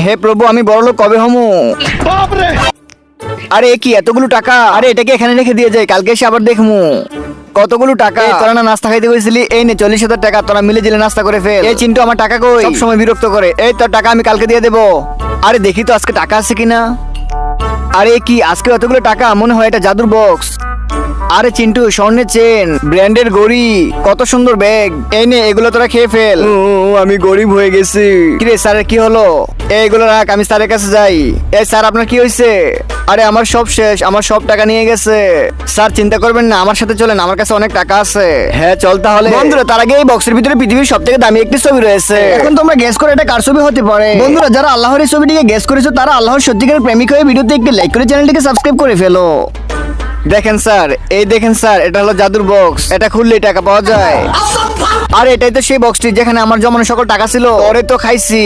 হে প্রভু, আমি বড়লোক কবে হমু? আরে কি এতগুলো টাকা? আরে এটাকে এখানে রেখে দিয়ে যাই, কালকে এসে আবার দেখমু। কতগুলো টাকা? তোরা না নাস্তা খাইতে গেছিলি, এই নে 40,000 টাকা, তোরা মিলে জিলে নাস্তা করে ফেল। এই চিন্টু আমার টাকা কই? সব সময় বিরক্ত করে। এই তোর টাকা আমি কালকে দিয়ে দেবো। আরে দেখি তো আজকে টাকা আছে কিনা। আরে কি আজকে এতগুলো টাকা? মনে হয় এটা জাদুর বক্স। আরে চিন্টু, স্বর্ণের চেন, ব্র্যান্ডের ঘড়ি, কত সুন্দর ব্যাগ। এই নে এগুলো তোরা খেয়ে ফেল। আমি গরিব হয়ে গেছি। কিরে স্যারের কি হলো? এইগুলো রাখ, আমি স্যারের কাছে যাই। এই স্যার, আপনার কি হয়েছে? আরে আমার সব শেষ, আমার সব টাকা নিয়ে গেছে। স্যার চিন্তা করবেন না, আমার সাথে চলেন, আমার কাছে অনেক টাকা আছে। হ্যাঁ চল তাহলে। বন্ধুরা, তার আগে এই বক্সের ভিতরে পৃথিবীর সব থেকে দামি একটি ছবি রয়েছে। এখন তোমরা গেস করে এটা কার ছবি হতে পারে। বন্ধুরা, যারা আল্লাহর এই ছবিটিকে গেস করেছো তারা আল্লাহর সত্যিকারের প্রেমিক হয়ে ভিডিওতে একটি লাইক করে চ্যানেলটিকে সাবস্ক্রাইব করে ফেলো। দেখেন স্যার, এই দেখেন স্যার, এটা হলো জাদুর বক্স। এটা খুললেই টাকা পাওয়া যায়। আর এটাই তো সেই বক্সটি যেখানে আমার জমানো সকল টাকা ছিল। পরে তো খাইছি।